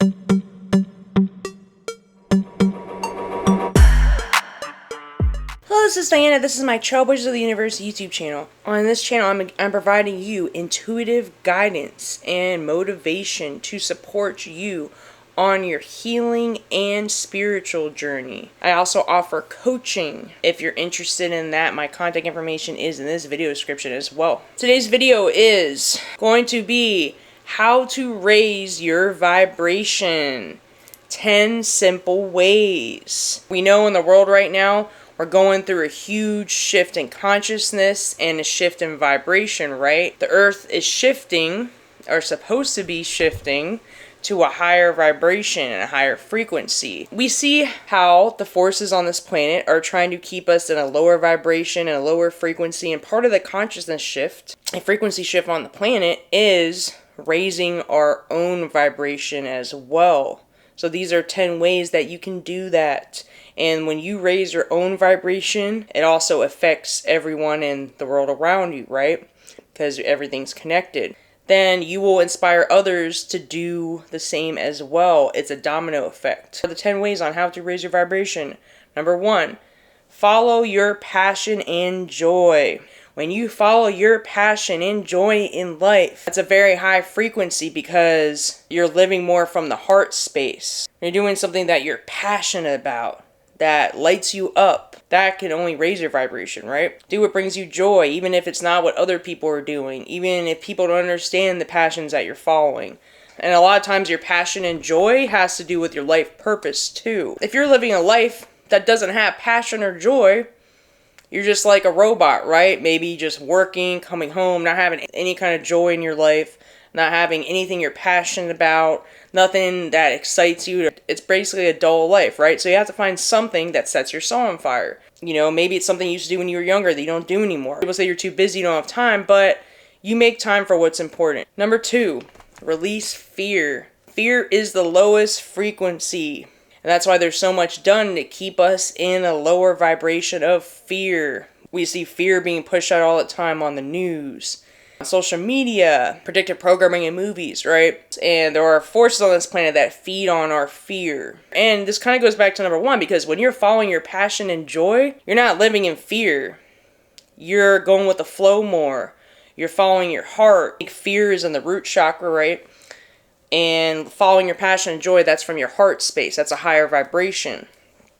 Hello, this is Diana. This is my Trailblazers of the Universe YouTube channel. On this channel, I'm providing you intuitive guidance and motivation to support you on your healing and spiritual journey. I also offer coaching. If you're interested in that, my contact information is in this video description as well. Today's video is going to be how to raise your vibration. 10 simple ways. We know in the world right now, we're going through a huge shift in consciousness and a shift in vibration, right? The earth is shifting, or supposed to be shifting, to a higher vibration and a higher frequency. We see how the forces on this planet are trying to keep us in a lower vibration and a lower frequency, and part of the consciousness shift, a frequency shift on the planet, is raising our own vibration as well. So these are 10 ways that you can do that. And when you raise your own vibration, it also affects everyone in the world around you, right? Because everything's connected. Then you will inspire others to do the same as well. It's a domino effect. The 10 ways on how to raise your vibration. Number 1, follow your passion and joy. When you follow your passion and joy in life, that's a very high frequency because you're living more from the heart space. You're doing something that you're passionate about, that lights you up. That can only raise your vibration, right? Do what brings you joy, even if it's not what other people are doing, even if people don't understand the passions that you're following. And a lot of times your passion and joy has to do with your life purpose too. If you're living a life that doesn't have passion or joy, you're just like a robot, right? Maybe just working, coming home, not having any kind of joy in your life, not having anything you're passionate about, nothing that excites you. It's basically a dull life, right? So you have to find something that sets your soul on fire. You know, maybe it's something you used to do when you were younger that you don't do anymore. People say you're too busy, you don't have time, but you make time for what's important. Number 2, release fear. Fear is the lowest frequency. And that's why there's so much done to keep us in a lower vibration of fear. We see fear being pushed out all the time on the news, on social media, predictive programming in movies, right? And there are forces on this planet that feed on our fear. And this kind of goes back to number 1, because when you're following your passion and joy, you're not living in fear. You're going with the flow more. You're following your heart. Fear is in the root chakra, right? And following your passion and joy, that's from your heart space. That's a higher vibration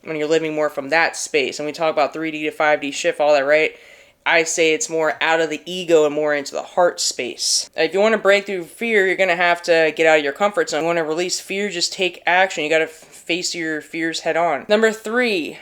when you're living more from that space. And we talk about 3D to 5D shift, all that, right? I say it's more out of the ego and more into the heart space. If you want to break through fear, you're going to have to get out of your comfort zone. You want to release fear, just take action. You got to face your fears head on. Number 3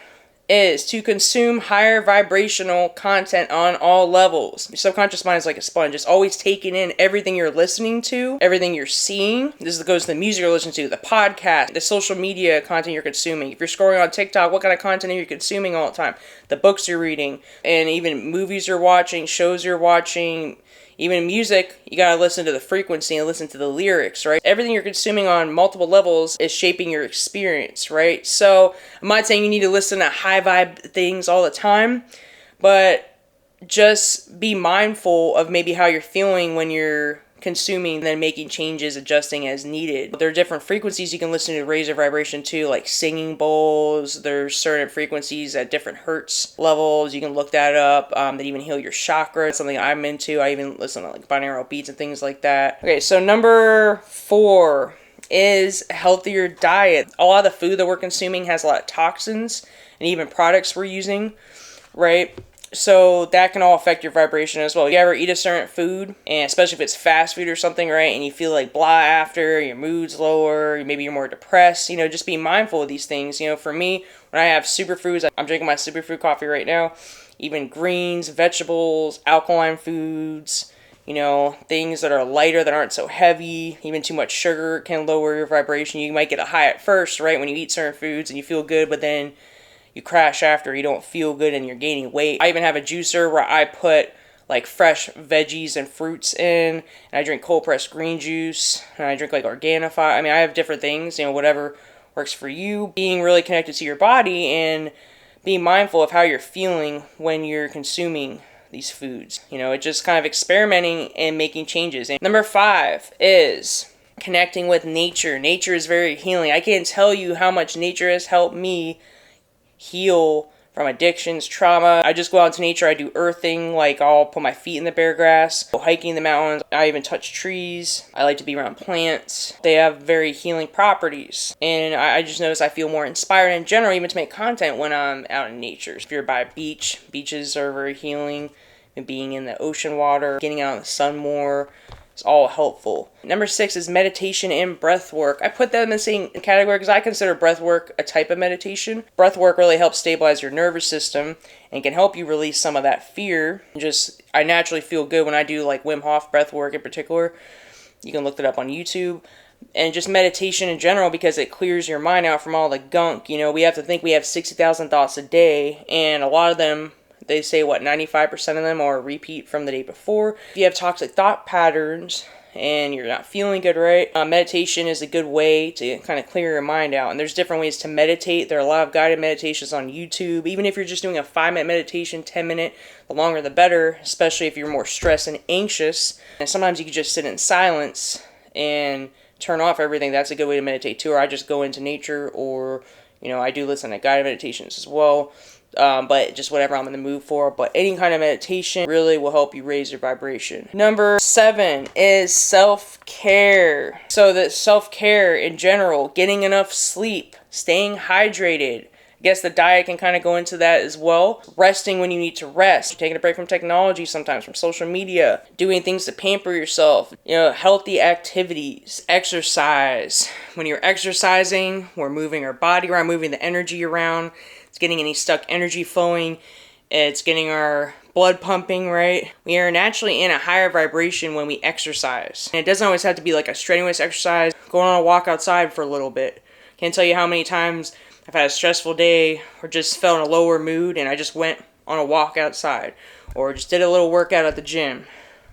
is to consume higher vibrational content on all levels. Your subconscious mind is like a sponge. It's always taking in everything you're listening to, everything you're seeing. This goes to the music you're listening to, the podcast, the social media content you're consuming. If you're scrolling on TikTok, what kind of content are you consuming all the time? The books you're reading, and even movies you're watching, shows you're watching. Even music, you gotta listen to the frequency and listen to the lyrics, right? Everything you're consuming on multiple levels is shaping your experience, right? So I'm not saying you need to listen to high vibe things all the time, but just be mindful of maybe how you're feeling when you're consuming, then making changes, adjusting as needed. There are different frequencies you can listen to raise your vibration to, like singing bowls. There's certain frequencies at different hertz levels. You can look that up. That even heal your chakra. It's something I'm into. I even listen to like binaural beats and things like that. Okay, so number 4 is a healthier diet. A lot of the food that we're consuming has a lot of toxins, and even products we're using, right? So that can all affect your vibration as well. You ever eat a certain food, and especially if it's fast food or something, right, and you feel like blah after, your mood's lower, maybe you're more depressed, you know, just be mindful of these things. You know, for me, when I have superfoods, I'm drinking my superfood coffee right now, even greens, vegetables, alkaline foods, you know, things that are lighter, that aren't so heavy. Even too much sugar can lower your vibration. You might get a high at first, right, when you eat certain foods and you feel good, but then you crash after, you don't feel good, and you're gaining weight. I even have a juicer where I put like fresh veggies and fruits in, and I drink cold pressed green juice, and I drink like Organifi. I mean, I have different things, you know, whatever works for you. Being really connected to your body and being mindful of how you're feeling when you're consuming these foods. You know, it's just kind of experimenting and making changes. And number 5 is connecting with nature. Nature is very healing. I can't tell you how much nature has helped me heal from addictions, trauma. I just go out into nature. I do earthing, like I'll put my feet in the bare grass, go hiking in the mountains. I even touch trees. I like to be around plants. They have very healing properties. And I just notice I feel more inspired in general, even to make content when I'm out in nature. If you're by a beach, beaches are very healing. And being in the ocean water, getting out in the sun more, it's all helpful. Number 6 is meditation and breath work. I put them in the same category because I consider breath work a type of meditation. Breath work really helps stabilize your nervous system and can help you release some of that fear. I naturally feel good when I do like Wim Hof breath work in particular. You can look that up on YouTube. And just meditation in general, because it clears your mind out from all the gunk. You know, we have to think we have 60,000 thoughts a day, and a lot of them, they say 95% of them are a repeat from the day before. If you have toxic thought patterns and you're not feeling good, right? Meditation is a good way to kind of clear your mind out. And there's different ways to meditate. There are a lot of guided meditations on YouTube. Even if you're just doing a 5-minute meditation, 10-minute, the longer the better, especially if you're more stressed and anxious. And sometimes you can just sit in silence and turn off everything. That's a good way to meditate too. Or I just go into nature, or, I do listen to guided meditations as well. But just whatever I'm in the mood for. But any kind of meditation really will help you raise your vibration. Number 7 is self-care. So that self-care in general, getting enough sleep, staying hydrated. I guess the diet can kind of go into that as well. Resting when you need to rest. Taking a break from technology sometimes, from social media. Doing things to pamper yourself. Healthy activities. Exercise. When you're exercising, we're moving our body around, moving the energy around. It's getting any stuck energy flowing. It's getting our blood pumping, right? We are naturally in a higher vibration when we exercise. And it doesn't always have to be like a strenuous exercise. Going on a walk outside for a little bit. Can't tell you how many times I've had a stressful day or just felt in a lower mood and I just went on a walk outside. Or just did a little workout at the gym.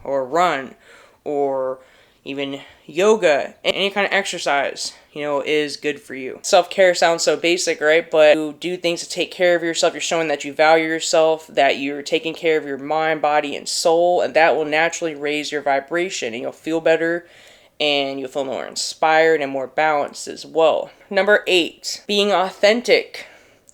Or run. Or even yoga. Any kind of exercise, is good for you. Self-care sounds so basic, right? But you do things to take care of yourself. You're showing that you value yourself, that you're taking care of your mind, body, and soul, and that will naturally raise your vibration, and you'll feel better, and you'll feel more inspired and more balanced as well. Number 8, being authentic.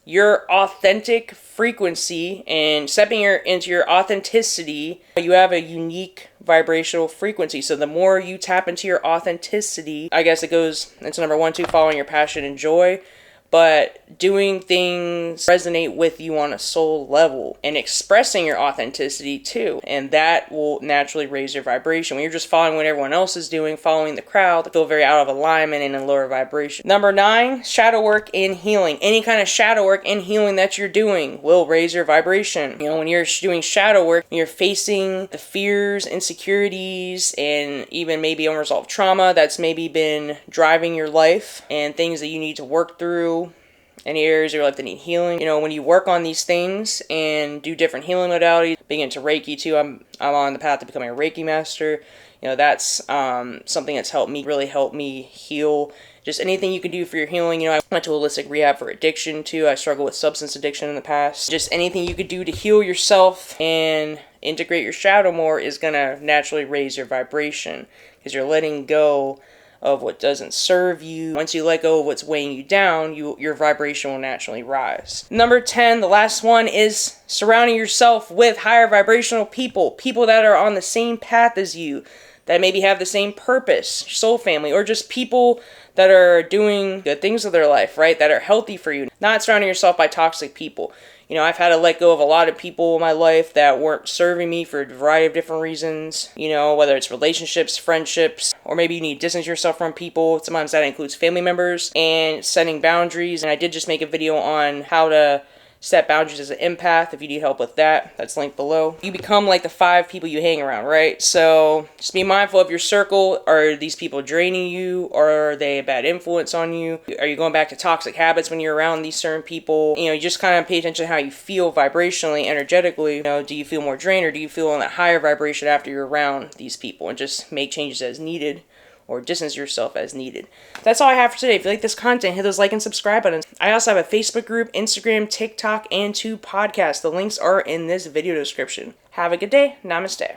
Your authentic frequency and stepping into your authenticity, you have a unique vibrational frequency. So the more you tap into your authenticity, I guess it goes into number 1, 2, following your passion and joy. But doing things resonate with you on a soul level and expressing your authenticity too. And that will naturally raise your vibration. When you're just following what everyone else is doing, following the crowd, feel very out of alignment and in lower vibration. Number 9, shadow work and healing. Any kind of shadow work and healing that you're doing will raise your vibration. When you're doing shadow work, you're facing the fears, insecurities, and even maybe unresolved trauma that's maybe been driving your life and things that you need to work through. Any areas of your life that need healing. When you work on these things and do different healing modalities, being into Reiki too, I'm on the path to becoming a Reiki master. That's something that's really helped me heal. Just anything you can do for your healing. I went to holistic rehab for addiction too. I struggled with substance addiction in the past. Just anything you could do to heal yourself and integrate your shadow more is going to naturally raise your vibration, because you're letting go of what doesn't serve you. Once you let go of what's weighing you down, your vibration will naturally rise. Number 10, the last one, is surrounding yourself with higher vibrational people that are on the same path as you, that maybe have the same purpose, soul family, or just people that are doing good things with their life, right? That are healthy for you. Not surrounding yourself by toxic people. I've had to let go of a lot of people in my life that weren't serving me for a variety of different reasons. Whether it's relationships, friendships, or maybe you need to distance yourself from people. Sometimes that includes family members, and setting boundaries. And I did just make a video on how to set boundaries as an empath. If you need help with that, that's linked below. You become like the 5 people you hang around, right? So just be mindful of your circle. Are these people draining you, or are they a bad influence on you? Are you going back to toxic habits when you're around these certain people? You just kind of pay attention to how you feel vibrationally, energetically. Do you feel more drained, or do you feel on that higher vibration after you're around these people? And just make changes as needed, or distance yourself as needed. That's all I have for today. If you like this content, hit those like and subscribe buttons. I also have a Facebook group, Instagram, TikTok, and 2 podcasts. The links are in this video description. Have a good day. Namaste.